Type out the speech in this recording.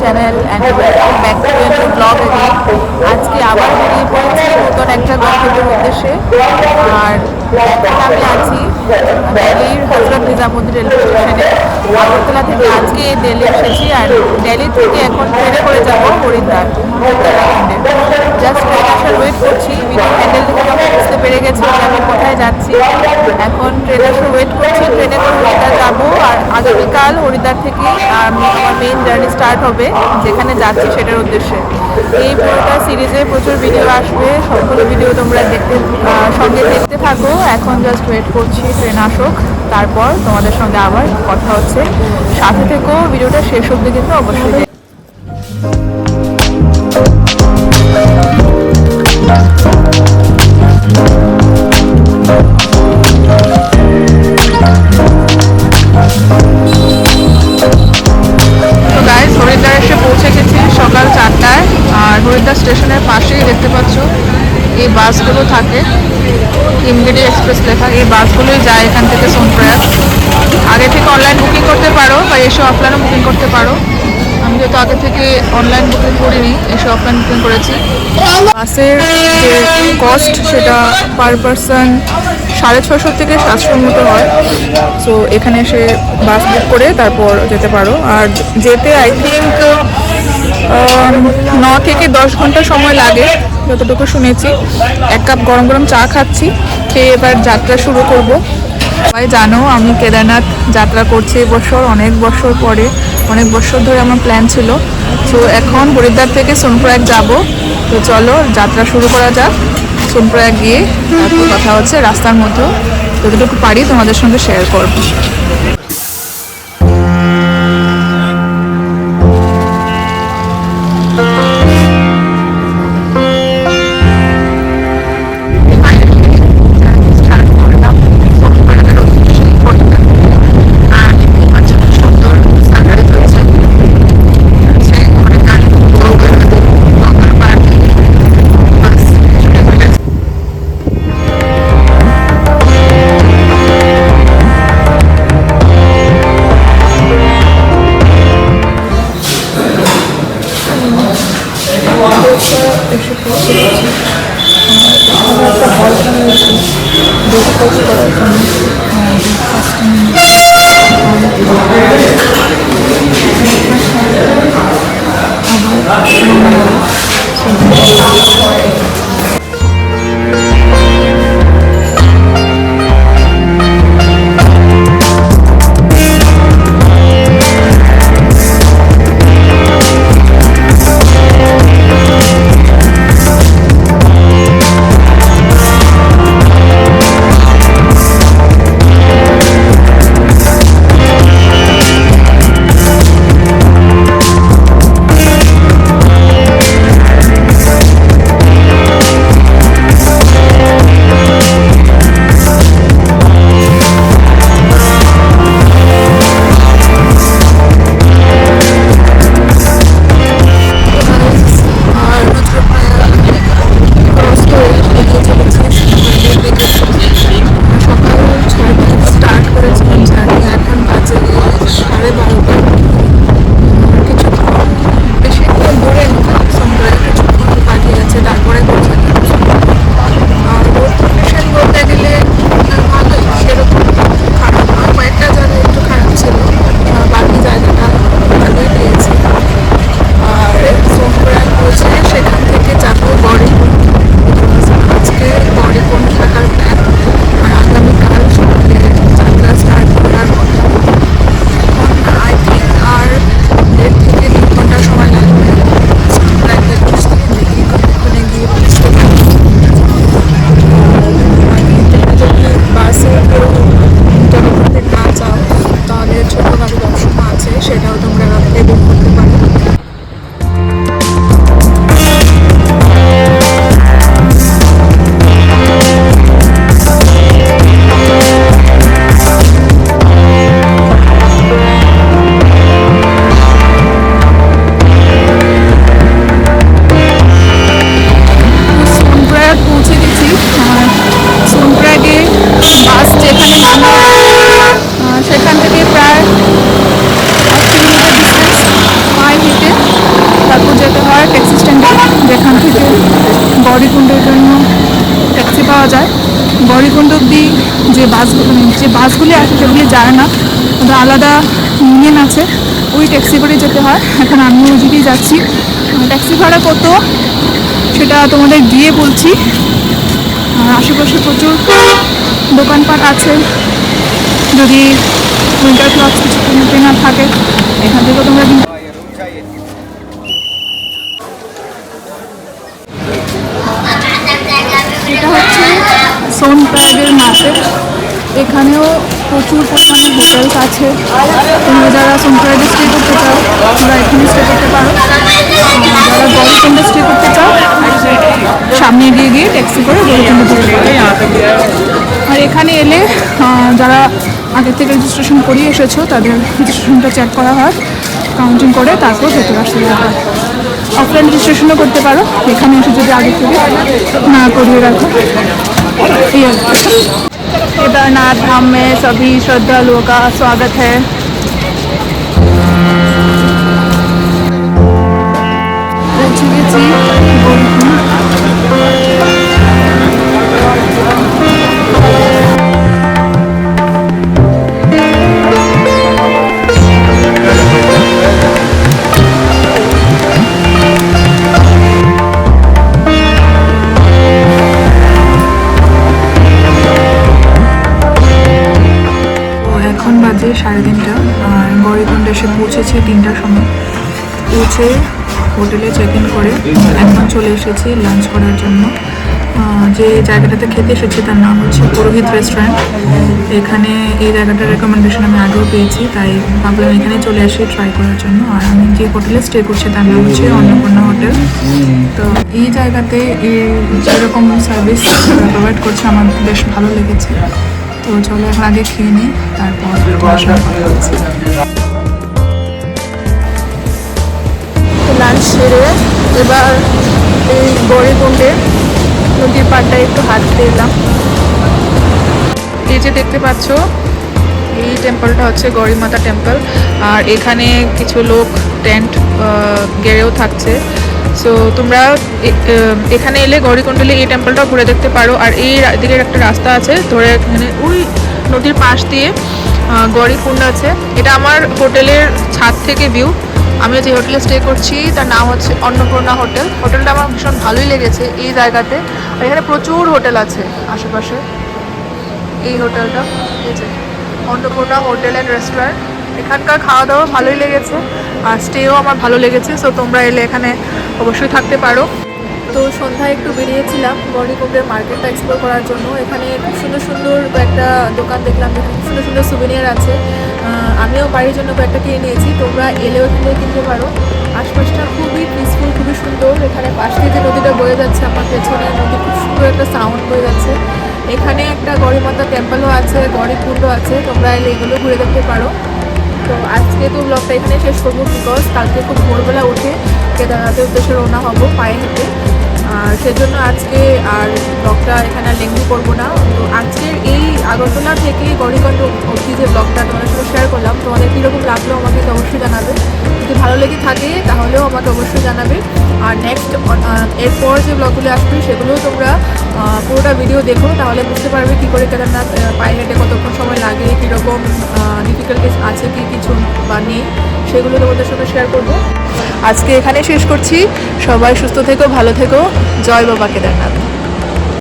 channel and welcome back to a new vlog again. আজকে আবার বেরিয়ে পড়েছি নতুন একটা গন্তব্যের উদ্দেশ্যে। আর আমি আছি দিল্লির হজরত নিজামুদ্দিন রেলওয়ে স্টেশনে। আগরতলা থেকে আজকে দিল্লি এসেছি আর দিল্লি থেকে এখন ট্রেনে করে যাব হরিদ্বার উত্তরাখণ্ডে। জাস্ট ট্রেন আসার ওয়েট করছি। ভিডিও হ্যান্ডেল থেকে আমি বুঝতে পেরে গেছি যে আমি কোথায় যাচ্ছি। এখন ট্রেন আসার ওয়েট করছি, ট্রেনে করে হরিদ্বার যাবো। আর আগামীকাল হরিদ্বার থেকে আমার মেইন জার্নি স্টার্ট হবে, যেখানে যাচ্ছি সেটার উদ্দেশ্যে। এই পুরোটা সিরিজে প্রচুর ভিডিও আসবে, সবগুলো ভিডিও তোমরা সঙ্গে দেখতে থাকো। এখন জাস্ট ওয়েট করছি ট্রেন আসুক, তারপর তোমাদের সঙ্গে আবার কথা হচ্ছে। সাথে থেকেও ভিডিওটা শেষ অবধি কিন্তু অবশ্যই। হরিদ্বার এসে পৌঁছে গেছি সকাল 4টায়। আর হরিদ্বার স্টেশনের পাশেই দেখতে পাচ্ছ এই বাসগুলো থাকে, হিমগিরি এক্সপ্রেস লেখা। এই বাসগুলোই যায় এখান থেকে সোনপ্রয়াগ। আগে থেকে অনলাইন বুকিং করতে পারো বা এসে অফলাইনও বুকিং করতে পারো। আমি যেহেতু আগে থেকে অনলাইন বুকিং করিনি, এসে অফলাইন বুকিং করেছি। বাসের যে কস্ট সেটা পার পারসন 650 থেকে 700 মতো হয়। সো এখানে এসে বাস বুক করে তারপর যেতে পারো। আর যেতে আই থিঙ্ক 9 থেকে 10 ঘন্টা সময় লাগে যতটুকু শুনেছি। 1 কাপ গরম গরম চা খাচ্ছি, খেয়ে এবার যাত্রা শুরু করব। সবাই জানো আমি কেদারনাথ যাত্রা করছি এবছর, অনেক বছর পরে। অনেক বছর ধরে আমার প্ল্যান ছিল। সো এখন হরিদ্বার থেকে সোনপ্রয়াগ যাব। তো চলো যাত্রা শুরু করা যাক। সোনপ্রয়াগ গিয়ে তারপর কথা হচ্ছে। রাস্তার মধ্যেও যতটুকু পারি তোমাদের সঙ্গে শেয়ার করবো। সেখান থেকে প্রায় 8 কিলোমিটার ডিস্টেন্স পায়ে হেঁটে গৌরীকুণ্ডের জন্য ট্যাক্সি পাওয়া যায়। গৌরীকুণ্ড অব্দি যে বাসগুলি আসে সেগুলি যায় না, ওদের আলাদা ইউনিয়ন আছে, ওই ট্যাক্সি করে যেতে হয়। এখন আমি ওইদিকেই যাচ্ছি। ট্যাক্সি ভাড়া কত সেটা তোমাদের গিয়ে বলছি। আশেপাশে প্রচুর দোকানপাট আছে, যদি উইন্টার ক্লথস কিছু কেনা থাকে এখান থেকেও তোমরা কিনতে। এটা হচ্ছে সোনপ্রয়াগের মার্কেট। এখানেও প্রচুর পরিমাণে হোটেলস আছে। তোমরা যারা সোনপ্রয়াগে স্টে করতে চাও তোমরা এখানে স্টে করতে পারো। যারা গৌরীকুণ্ডে স্টে করতে চাও সামনে এগিয়ে গিয়ে ট্যাক্সি করে গৌরীকুণ্ডে যেতে পারো। আর এখানে এলে যারা আগে থেকে রেজিস্ট্রেশন করিয়ে এসেছো তাদের রেজিস্ট্রেশনটা চেক করা হয়, কাউন্টিং করে তারপর ভেতরে আসতে দেওয়া হয়। অফলাইন রেজিস্ট্রেশনও করতে পারো এখানে এসে যদি আগে থেকে না করিয়ে রাখো। केदारनाथ धाम में सभी श्रद्धालुओं का स्वागत है। এখন বাজে 3:30 আর গৌরীকুণ্ডে এসে পৌঁছেছি 3টার সময়। পৌঁছে হোটেলে চেক ইন করে এখন চলে এসেছি লাঞ্চ করার জন্য। যে জায়গাটাতে খেতে এসেছি তার নাম হচ্ছে পুরোহিত রেস্টুরেন্ট। এখানে এই জায়গাটার রেকমেন্ডেশন আমি আগেও পেয়েছি, তাই ভাবলাম এখানে চলে আসি ট্রাই করার জন্য। আর আমি যে হোটেলে স্টে করছি তার নাম হচ্ছে অন্নপূর্ণা হোটেল। তো এই জায়গাতে যেরকম সার্ভিস প্রোভাইড করছে আমার বেশ ভালো লেগেছে। তো চলো এখন আগে খেয়ে নিই, তারপর লাঞ্চ সেরে এবার এই গৌরীকুণ্ডে নদীর পাড়টায় একটু হাঁটতে এলাম। এই যে দেখতে পাচ্ছ এই টেম্পলটা হচ্ছে গৌরী মাতা টেম্পল। আর এখানে কিছু লোক টেন্ট গেড়েও থাকছে। সো তোমরা এখানে এলে গৌরীকুণ্ড এলে এই টেম্পলটা ঘুরে দেখতে পারো। আর এই দিকের একটা রাস্তা আছে ধরে, এখানে ওই নদীর পাশ দিয়ে গৌরীকুণ্ড আছে। এটা আমার হোটেলের ছাদ থেকে ভিউ। আমি যে হোটেলে স্টে করছি তার নাম হচ্ছে অন্নপূর্ণা হোটেল। হোটেলটা আমার ভীষণ ভালোই লেগেছে এই জায়গাতে। আর এখানে প্রচুর হোটেল আছে আশেপাশে। এই হোটেলটা এই যে অন্নপূর্ণা হোটেল অ্যান্ড রেস্টুরেন্ট। এখানকার খাওয়া দাওয়া ভালোই লেগেছে আর স্টেও আমার ভালো লেগেছে। সো তোমরা এলে এখানে অবশ্যই থাকতে পারো। তো সন্ধ্যায় একটু বেরিয়েছিলাম গৌরীকুণ্ডের মার্কেটটা এক্সপ্লোর করার জন্য। এখানে খুব সুন্দর সুন্দর একটা দোকান দেখলাম, যেখানে সুন্দর সুন্দর সুভিনিয়ার আছে। আমিও বাড়ির জন্য কয়েকটা কিনে নিয়েছি, তোমরা এলেও এখানে কিনতে পারো। আশপাশটা খুবই পিসফুল, খুবই সুন্দর। এখানে পাশ থেকে যে নদীটা বয়ে যাচ্ছে আমার পেছনে, নদী খুব সুন্দর একটা সাউন্ড বয়ে যাচ্ছে। এখানে একটা গৌরী মাতা টেম্পলও আছে, গৌরীকুণ্ড আছে, তোমরা এলে এগুলো ঘুরে দেখতে পারো। তো আজকে তো ব্লগটা এখানে শেষ করবো, বিকজ কালকে খুব ভোরবেলা উঠে কেদারনাথের উদ্দেশ্যে রওনা হবো পায়ে হেঁটে। আর সেজন্য আজকে আর ব্লগটা এখানে আর লেংথি করবো না। তো আজকের এই আগরতলা থেকে গৌরীকুণ্ড অবধি যে ব্লগটা তোমাদের সাথে শেয়ার করলাম, তোমাদের কীরকম লাগলো আমাকে তো অবশ্যই জানাবে। যদি ভালো লেগে থাকে তাহলেও আমাকে অবশ্যই জানাবে। আর নেক্সট এরপর যে ব্লগগুলো আসবে সেগুলোও তোমরা পুরোটা ভিডিও দেখো, তাহলে বুঝতে পারবে কী করে কেদারনাথ পায়ে হেঁটে কতক্ষণ সময় লাগে, কীরকম ডিফিকাল্টিস আছে, কি কিছু বা নেই, সেগুলো তোমাদের সঙ্গে শেয়ার করবো। আজকে এখানে শেষ করছি। সবাই সুস্থ থেকো, ভালো থেকো। জয় বাবা কেদারনাথ।